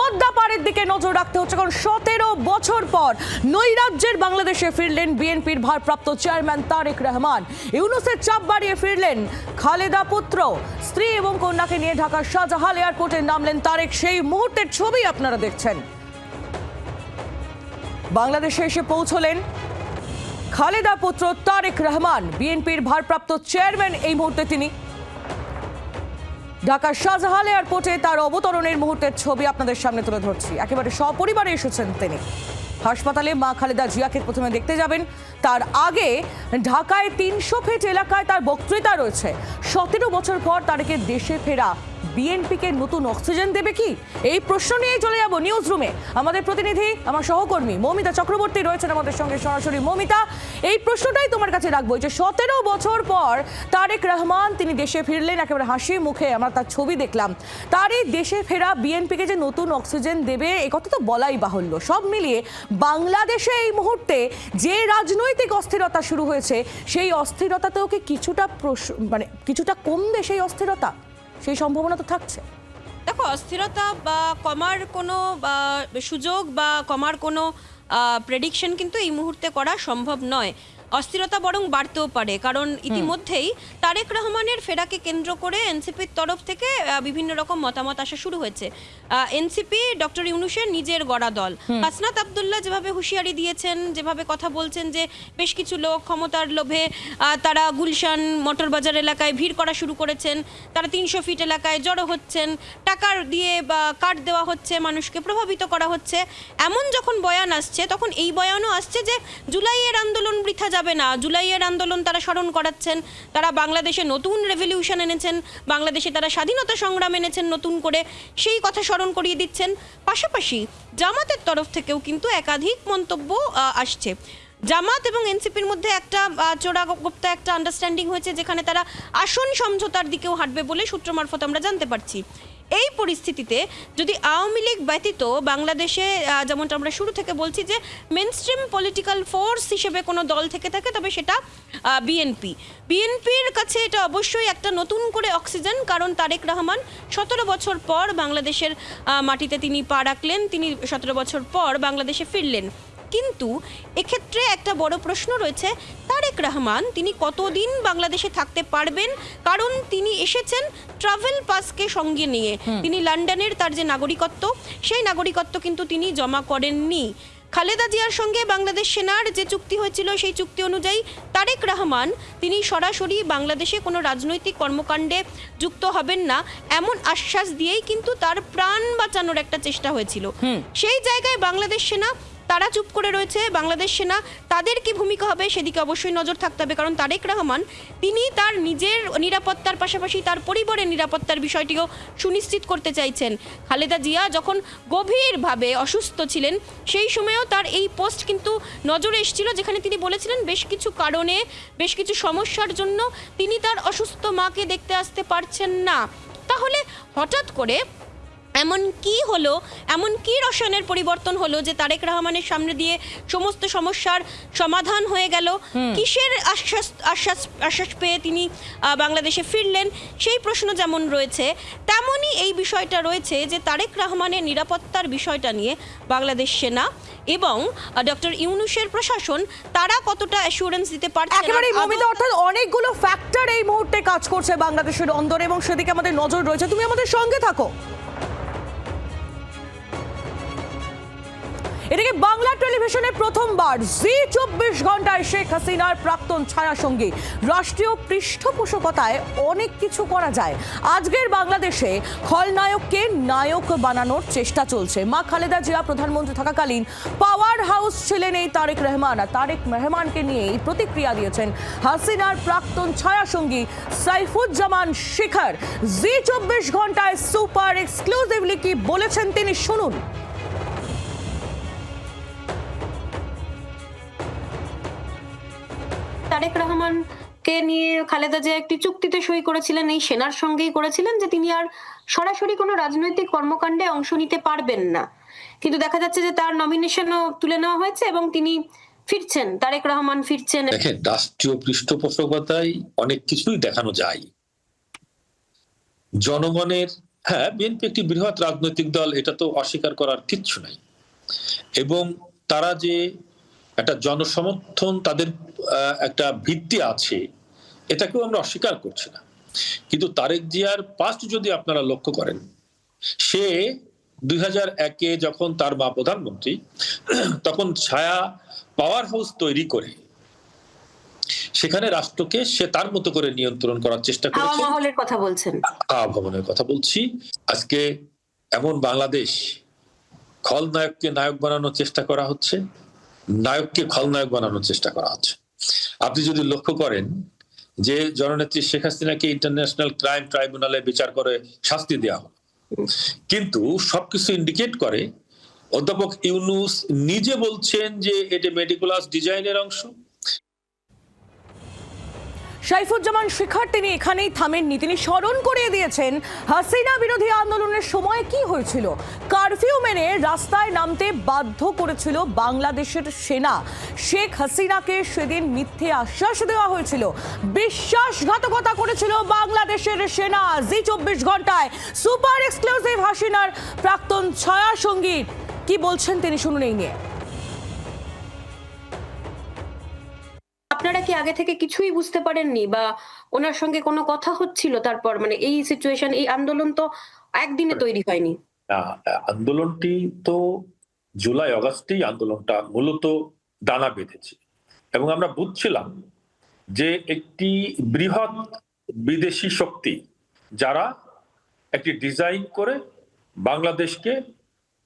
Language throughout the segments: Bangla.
পদ্মা পাড়ের দিকে নজর রাখতে হচ্ছে, কারণ 17 বছর পর নৈরাজ্যের বাংলাদেশে ফিরলেন বিএনপির ভারপ্রাপ্ত চেয়ারম্যান তারেক রহমান। ইউনূসের চাপ বাড়িয়ে ফিরলেন খালেদা পুত্র, স্ত্রী এবং কন্যাকে নিয়ে ঢাকার শাহজালাল এয়ারপোর্টে নামলেন তারেক। সেই মুহূর্তের ছবি আপনারা দেখছেন। বাংলাদেশে এসে পৌঁছলেন খালেদা পুত্র তারেক রহমান, বিএনপির ভারপ্রাপ্ত চেয়ারম্যান। এই মুহূর্তে তিনি ঢাকার শাহজালাল এয়ারপোর্টে তার অবতরণের মুহূর্তের ছবি আপনাদের সামনে তুলে ধরছি। একেবারে সপরিবারে এসেছেন তিনি। হাসপাতালে মা খালেদা জিয়াকে প্রথমে দেখতে যাবেন, তার আগে ঢাকায় 300 ফিট এলাকায় তার বক্তৃতা রয়েছে। 17 বছর পর তারেকের দেশে ফেরা বিএনপিকে নতুন অক্সিজেন দেবে কি, এই প্রশ্ন নিয়ে চলে যাব নিউজ রুমে। আমাদের প্রতিনিধি, আমার সহকর্মী মৌমিতা চক্রবর্তী রয়েছেন আমাদের সঙ্গে সরাসরি। মৌমিতা, এই প্রশ্নটাই তোমার কাছে রাখবো যে 17 বছর পর তারেক রহমান তিনি দেশে ফিরলেন, একেবারে হাসি মুখে আমরা তার ছবি দেখলাম। তার এই দেশে ফেরা বিএনপিকে যে নতুন অক্সিজেন দেবে এ কথা তো বলাই বাহুল্য। সব মিলিয়ে বাংলাদেশে এই মুহূর্তে যে রাজনৈতিক অস্থিরতা শুরু হয়েছে, সেই অস্থিরতাতেও কি কিছুটা কমবে সেই অস্থিরতা? সেই সম্ভাবনা তো থাকছে। দেখো, অস্থিরতা বা কমার কোনো সুযোগ বা কমার কোনো প্রেডিকশন কিন্তু এই মুহূর্তে করা সম্ভব নয়। অস্থিরতা বরং বাড়তেও পারে, কারণ ইতিমধ্যেই তারেক রহমানের ফেরাকে কেন্দ্র করে এনসিপির তরফ থেকে বিভিন্ন রকম মতামত আসা শুরু হয়েছে। এনসিপি ডক্টর ইউনূসের নিজের গড়া দল। হাসনাত আবদুল্লাহ যেভাবে হুঁশিয়ারি দিয়েছেন, যেভাবে কথা বলছেন যে বেশ কিছু লোক ক্ষমতার লোভে তারা গুলশান মোটরবাজার এলাকায় ভিড় করা শুরু করেছেন, তারা 300 ফিট এলাকায় জড়ো হচ্ছেন, টাকার দিয়ে বা কার্ড দেওয়া হচ্ছে, মানুষকে প্রভাবিত করা হচ্ছে, এমন যখন বয়ান আসছে তখন এই বয়ানও আসছে যে জুলাইয়ের আন্দোলন বৃথা যাবে না। জুলাইয়ের আন্দোলন তারা স্মরণ করাচ্ছেন, তারা বাংলাদেশে নতুন রেভলিউশন এনেছেন, বাংলাদেশে তারা স্বাধীনতা সংগ্রাম এনেছেন নতুন করে, সেই কথা স্মরণ করিয়ে দিচ্ছেন। পাশাপাশি জামাতের তরফ থেকেও কিন্তু একাধিক মন্তব্য আসছে। জামাত এবং এনসিপির মধ্যে একটা চোরাগোপ্তা একটা আন্ডারস্ট্যান্ডিং হয়েছে, যেখানে তারা আসন সমঝোতার দিকেও হাঁটবে বলে সূত্র মারফত আমরা জানতে পারছি। এই পরিস্থিতিতে যদি আওয়ামী লীগ ব্যতীত বাংলাদেশে, যেমনটা আমরা শুরু থেকে বলছি যে মেনস্ট্রিম পলিটিক্যাল ফোর্স হিসেবে কোনো দল থেকে থাকে, তবে সেটা বিএনপির কাছে এটা অবশ্যই একটা নতুন করে অক্সিজেন। কারণ তারেক রহমান 17 বছর পর বাংলাদেশের মাটিতে তিনি পা রাখলেন, তিনি 17 বছর পর বাংলাদেশে ফিরলেন। কিন্তু এক্ষেত্রে একটা বড় প্রশ্ন রয়েছে, তারেক রহমান তিনি কতদিন বাংলাদেশে থাকতে পারবেন? কারণ তিনি এসেছেন ট্রাভেল পাসকে সঙ্গে নিয়ে। তিনি লন্ডনের তার যে নাগরিকত্ব, সেই নাগরিকত্ব কিন্তু তিনি জমা করেননি। খালেদা জিয়ার সঙ্গে বাংলাদেশ সেনার যে চুক্তি হয়েছিল, সেই চুক্তি অনুযায়ী তারেক রহমান তিনি সরাসরি বাংলাদেশে কোনো রাজনৈতিক কর্মকাণ্ডে যুক্ত হবেন না, এমন আশ্বাস দিয়েই কিন্তু তার প্রাণ বাঁচানোর একটা চেষ্টা হয়েছিল। সেই জায়গায় বাংলাদেশ সেনা তারা চুপ করে রয়েছে। বাংলাদেশ সেনা তাদের কি ভূমিকা হবে সেদিকে অবশ্যই নজর থাকতে হবে, কারণ তারেক রহমান তিনি তার নিজের নিরাপত্তার পাশাপাশি তার পরিবারের নিরাপত্তার বিষয়টিও সুনিশ্চিত করতে চাইছেন। খালেদা জিয়া যখন গভীরভাবে অসুস্থ ছিলেন, সেই সময়েও তার এই পোস্ট কিন্তু নজরে এসেছিল, যেখানে তিনি বলেছিলেন বেশ কিছু কারণে, বেশ কিছু সমস্যার জন্য তিনি তার অসুস্থ মাকে দেখতে আসতে পারছেন না। তাহলে হঠাৎ করে এমন কি হলো, এমন কি রসায়নের পরিবর্তন হলো যে তারেক রহমানের সামনে দিয়ে সমস্ত সমস্যার সমাধান হয়ে গেল? কিসের আশ্বাস পেয়ে তিনি বাংলাদেশে ফিরলেন? সেই প্রশ্ন যেমন রয়েছে, তেমনই এই বিষয়টা রয়েছে যে তারেক রহমানের নিরাপত্তার বিষয়টা নিয়ে বাংলাদেশ সেনা এবং ডক্টর ইউনূসের প্রশাসন তারা কতটা অ্যাসুরেন্স দিতে পারছে? একেবারেই মমিতা, অর্থাৎ অনেকগুলো ফ্যাক্টর এই মুহূর্তে কাজ করছে বাংলাদেশের অন্দরে এবং সেদিকে আমাদের নজর রয়েছে। তুমি আমাদের সঙ্গে থাকো। এদিকে বাংলা টেলিভিশনে প্রথমবার জি 24 ঘন্টায় শেখ হাসিনার প্রাক্তন ছায়াসঙ্গী। রাষ্ট্রীয় পৃষ্ঠপোষকতায় অনেক কিছু করা যায়। আজকের বাংলাদেশে খলনায়ককে নায়ক বানানোর চেষ্টা চলছে। মা খালেদা জিয়া প্রধানমন্ত্রী থাকাকালীন পাওয়ার হাউস ছিলেন এই তারেক রহমান, আর তারেক রহমানকে নিয়ে এই প্রতিক্রিয়া দিয়েছেন হাসিনার প্রাক্তন ছায়াসঙ্গী সাইফুজ্জামান শিখার। জি 24 ঘন্টায় সুপার এক্সক্লুসিভলি কি বলেছেন তিনি, শুনুন। তারেক রহমানকে নিয়ে খালেদা জিয়া একটি চুক্তিতে সই করেছিলেন, এই সেনার সঙ্গেই করেছিলেন, যে তিনি আর সরাসরি কোনো রাজনৈতিক কর্মকাণ্ডে অংশ নিতে পারবেন না। কিন্তু দেখা যাচ্ছে যে তার নমিনেশনও তুলে নেওয়া হয়েছে এবং তিনি ফিরছেন, তারেক রহমান ফিরছেন। দেখেন, রাষ্ট্রীয় পৃষ্ঠপোষকতায় অনেক কিছুই দেখানো যায়। জনগণের হ্যাঁ, বিএনপি একটি বৃহৎ রাজনৈতিক দল, এটা তো অস্বীকার করার কিচ্ছু নাই। এবং তারা যে একটা জনসমর্থন, তাদের একটা ভিত্তি আছে, এটাকেও আমরা অস্বীকার করছি না। কিন্তু তারেক জিয়ার পাস্ট যদি আপনারা লক্ষ্য করেন, সে 2001-এ যখন তার মা প্রধানমন্ত্রী, তখন ছায়া পাওয়ার হাউস তৈরি করে সেখানে রাষ্ট্রকে সে তার মতো করে নিয়ন্ত্রণ করার চেষ্টা হাওয়া করেছে। মহলের কথা বলছেন? ভবনের কথা বলছি। আজকে এমন বাংলাদেশ, খলনায়ককে নায়ক বানানোর চেষ্টা করা হচ্ছে, নায়ককে খলনায়ক বানানোর চেষ্টা করা হচ্ছে। আপনি যদি লক্ষ্য করেন যে জননেত্রী শেখ হাসিনাকে ইন্টারন্যাশনাল ক্রাইম ট্রাইব্যুনালে বিচার করে শাস্তি দেওয়া হলো, কিন্তু সবকিছু ইন্ডিকেট করে অধ্যাপক ইউনূস নিজে বলছেন যে এটা মেটিকুলাস ডিজাইনের অংশ। সাইফুজ্জামান শিখার তিনি এখানেই থামেননি, তিনি স্মরণ করিয়ে দিয়েছেন হাসিনা বিরোধী আন্দোলনের সময় কি হয়েছিল। কারফিউ মেনে রাস্তায় নামতে বাধ্য করেছিল বাংলাদেশের সেনা। শেখ হাসিনাকে সেদিন মিথ্যে আশ্বাস দেওয়া হয়েছিল, বিশ্বাসঘাতকতা করেছিল বাংলাদেশের সেনা। জি 24 ঘন্টায় সুপার এক্সক্লুসিভ হাসিনার প্রাক্তন ছায়া সঙ্গীত কি বলছেন তিনি, শুনুন এই নিয়ে। আপনারা কি আগে থেকে কিছুই বুঝতে পারেননি, বা ওনার সঙ্গে কোনো কথা হচ্ছিল তারপর? মানে এই সিচুয়েশন, এই আন্দোলন তো একদিনে তৈরি হয়নি। আন্দোলনটি তো জুলাই অগাস্টেই আন্দোলনটা মূলত দানা বেঁধেছে, এবং আমরা বুঝছিলাম যে একটি বৃহৎ বিদেশি শক্তি যারা একটি ডিজাইন করে বাংলাদেশকে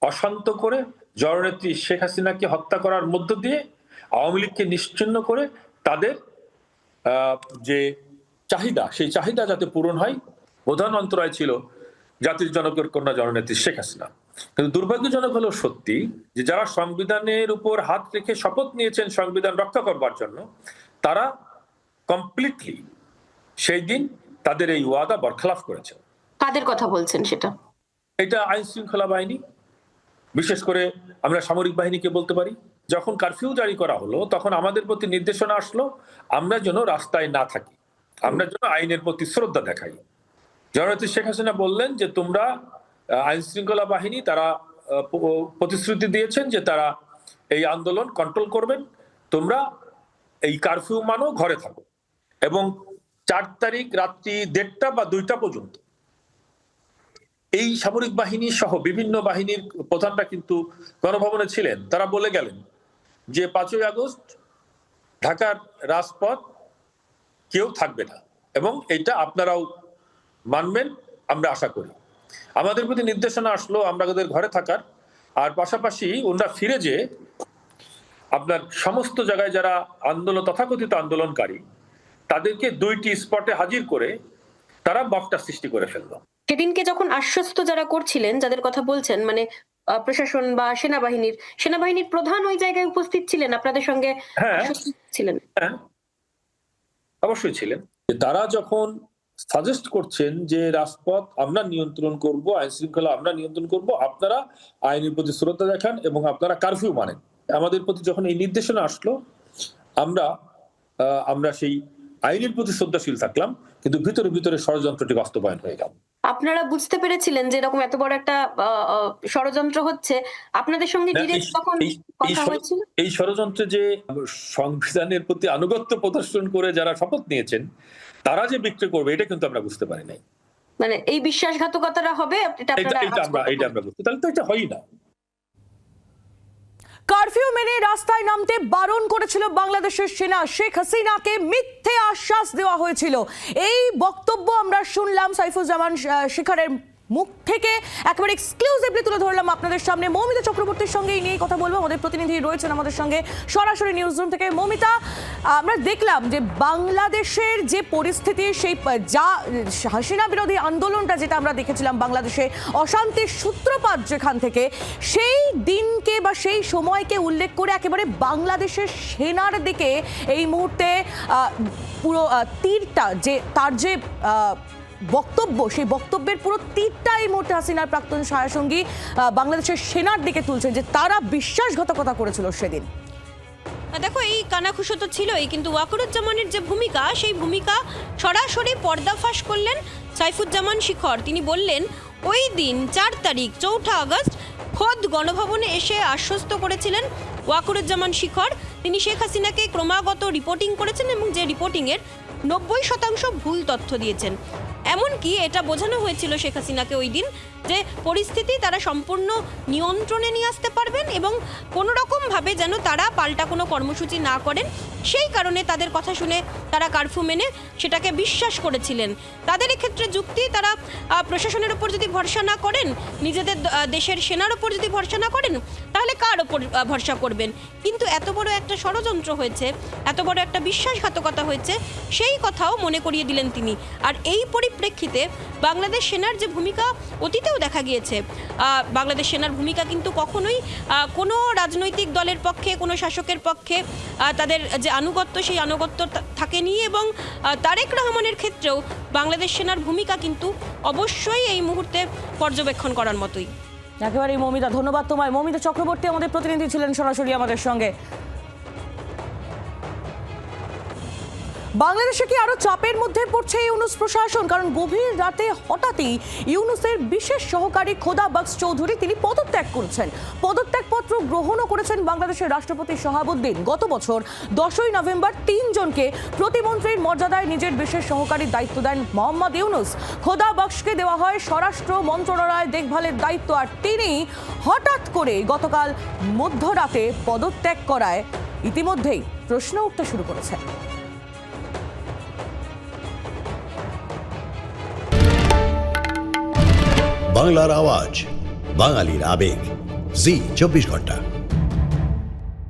অশান্ত করে জননেত্রী শেখ হাসিনাকে হত্যা করার মধ্য দিয়ে আওয়ামী লীগকে নিশ্চিহ্ন করে তাদের যে চাহিদা, সেই চাহিদা যাতে পূরণ হয়, প্রধান অন্তরায় ছিল জাতির জনকের কন্যা জননেত্রী শেখ হাসিনা। কিন্তু দুর্ভাগ্যজনক হলো সত্যি যে যারা সংবিধানের উপর হাত রেখে শপথ নিয়েছেন সংবিধান রক্ষা করবার জন্য, তারা কমপ্লিটলি সেই দিন তাদের এই ওয়াদা বরখলাফ করেছেন। কাদের কথা বলছেন সেটা? এটা আইন শৃঙ্খলা বাহিনী, বিশেষ করে আমরা সামরিক বাহিনীকে বলতে পারি। যখন কারফিউ জারি করা হলো, তখন আমাদের প্রতি নির্দেশনা আসলো আমরা যেন রাস্তায় না থাকি, আমরা যেন আইনের প্রতি শ্রদ্ধা দেখাই। জননেত্রী শেখ হাসিনা বললেন যে তোমরা আইন শৃঙ্খলা বাহিনী, তারা প্রতিশ্রুতি দিয়েছেন যে তারা এই আন্দোলন কন্ট্রোল করবেন, তোমরা এই কারফিউ মানো, ঘরে থাকো। এবং 4 তারিখ রাত্রি 1:30 বা 2টা পর্যন্ত এই সামরিক বাহিনী সহ বিভিন্ন বাহিনীর প্রধানরা কিন্তু গণভবনে ছিলেন। তারা বলে গেলেন যে 5ই আগস্ট ঢাকার রাজপথ কেউ থাকবে না, এবং এটা আপনারাও মানবেন আমরা আশা করি। আমাদের প্রতি নির্দেশনা আসলো আমরা ওদের ঘরে থাকার, আর পাশাপাশি ওনারা ফিরে যে আপনার সমস্ত জায়গায় যারা তথাকথিত আন্দোলনকারী, তাদেরকে 2টি স্পটে হাজির করে তারা বক্তা সৃষ্টি করে ফেললো। সেদিনকে যখন আশ্বস্ত যারা করছিলেন, যাদের কথা বলছেন, মানে প্রশাসন বা সেনাবাহিনীর প্রধান ওই জায়গায় উপস্থিত ছিলেন, আপনাদের সঙ্গে ছিলেন? হ্যাঁ, অবশ্যই ছিলেন। তারা যখন সাজেস্ট করছেন যে রাজপথ আমরা নিয়ন্ত্রণ করব, আইন শৃঙ্খলা আমরা নিয়ন্ত্রণ করব, আপনারা আইনের প্রতি শ্রদ্ধা দেখান এবং আপনারা কারফিউ মানেন, আমাদের প্রতি যখন এই নির্দেশনা আসলো, আমরা সেই আইনের প্রতি শ্রদ্ধাশীল থাকলাম, কিন্তু ভিতরে ভিতরে ষড়যন্ত্রটি বাস্তবায়ন হয়ে গেল। আপনারা বুঝতে পেরেছিলেন যে এরকম এত বড় একটা ষড়যন্ত্র হচ্ছে? আপনাদের সঙ্গে ডিরেক্ট তখন কথা হয়েছিল? এই ষড়যন্ত্রে যে সংবিধানের প্রতি আনুগত্য প্রদর্শন করে যারা শপথ নিয়েছেন, তারা যে বিক্রি করবে, এটা কিন্তু আমরা বুঝতে পারি নাই। মানে এই বিশ্বাসঘাতকতাটা হবে, এটা আমরা বুঝতে, তাহলে তো এটা হয় না। কারফিউ মেনে রাস্তায় নামতে বারণ করেছিল বাংলাদেশের সেনা, শেখ হাসিনাকে মিথ্যে আশ্বাস দেওয়া হয়েছিল। এই বক্তব্য আমরা শুনলাম সাইফুজ্জামান শিখারের মুখ থেকে, একেবারে এক্সক্লুসিভলি তুলে ধরলাম আপনাদের সামনে। মৌমিতা চক্রবর্তীর সঙ্গে এই নিয়ে কথা বলবো, আমাদের প্রতিনিধি রয়েছেন আমাদের সঙ্গে সরাসরি নিউজ রুম থেকে। মৌমিতা, আমরা দেখলাম যে বাংলাদেশের যে পরিস্থিতি, সেই যা হাসিনা বিরোধী আন্দোলনটা যেটা আমরা দেখেছিলাম বাংলাদেশে অশান্তির সূত্রপাত যেখান থেকে, সেই দিনকে বা সেই সময়কে উল্লেখ করে একেবারে বাংলাদেশের সেনার দিকে এই মুহূর্তে পুরো তীরটা, যে তার যে বক্তব্য, সেই বক্তব্যের পুরো তীরটা এই মুহূর্তে হাসিনার প্রাক্তন ছায়াসঙ্গী বাংলাদেশের সেনার দিকে তুলছেন যে তারা বিশ্বাসঘাতকতা করেছিল সেদিন। দেখো এই কানাঘুষো তো ছিলই, কিন্তু ওয়াকারুজ্জামানের যে ভূমিকা, সেই ভূমিকা সরাসরি পর্দাফাশ করলেন সাইফুজ্জামান শিখর। তিনি বললেন ওই দিন ৪ তারিখ ৪ঠা আগস্ট খোদ গণভবনে এসে আশ্বস্ত করেছিলেন ওয়াকারুজ্জামান শিখর। তিনি শেখ হাসিনাকে ক্রমাগত রিপোর্টিং করেছেন এবং যে রিপোর্টিংয়ের ৯০% ভুল তথ্য দিয়েছেন। এমনকি এটা বোঝানো হয়েছিল শেখ হাসিনাকে ওই দিন যে পরিস্থিতি তারা সম্পূর্ণ নিয়ন্ত্রণে নিয়ে আসতে পারবেন এবং কোনো রকমভাবে যেন তারা পাল্টা কোনো কর্মসূচি না করেন। সেই কারণে তাদের কথা শুনে তারা কারফিউ মেনে সেটাকে বিশ্বাস করেছিলেন। তাদের এক্ষেত্রে যুক্তি, তারা প্রশাসনের ওপর যদি ভরসা না করেন, নিজেদের দেশের সেনার ওপর যদি ভরসা না করেন, তাহলে কার ওপর ভরসা করবেন? কিন্তু এত বড় একটা ষড়যন্ত্র হয়েছে, এত বড় একটা বিশ্বাসঘাতকতা হয়েছে, সেই কথাও মনে করিয়ে দিলেন তিনি। আর এই পরিপ্রেক্ষিতে বাংলাদেশ সেনার যে ভূমিকা অতীতেও দেখা গিয়েছে, বাংলাদেশ সেনার ভূমিকা কিন্তু কখনোই কোনো রাজনৈতিক দলের পক্ষে, কোনো শাসকের পক্ষে তাদের যে আনুগত্য, সেই আনুগত্য থাকেনি। এবং তারেক রহমানের ক্ষেত্রেও বাংলাদেশ সেনার ভূমিকা কিন্তু অবশ্যই এই মুহূর্তে পর্যবেক্ষণ করার মতোই। একেবারেই মৌমিতা, ধন্যবাদ তোমায়। মৌমিতা চক্রবর্তী আমাদের প্রতিনিধি ছিলেন সরাসরি আমাদের সঙ্গে। বাংলাদেশে কি আরো চাপের মধ্যে পড়ছে ইউনূস প্রশাসন? কারণ গভীর রাতে হঠাৎই ইউনূসের বিশেষ সহকারী খোদা বক্স চৌধুরী তিনি পদত্যাগ করেছেন। পদত্যাগপত্র গ্রহণও করেছেন বাংলাদেশের রাষ্ট্রপতি শাহাবুদ্দিন। গত বছর 10ই নভেম্বর 3 জনকে প্রতিমন্ত্রীর মর্যাদায় নিজের বিশেষ সহকারীর দায়িত্ব দেন মোহাম্মদ ইউনূস। খোদা বক্সকে দেওয়া হয় স্বরাষ্ট্র মন্ত্রণালয় দেখভালের দায়িত্ব, আর তিনি হঠাৎ করে গতকাল মধ্যরাতে পদত্যাগ করায় ইতিমধ্যেই প্রশ্ন উঠতে শুরু করেছে। বাংলার আওয়াজ, বাঙালির আবেগ, জি 24 ঘন্টা।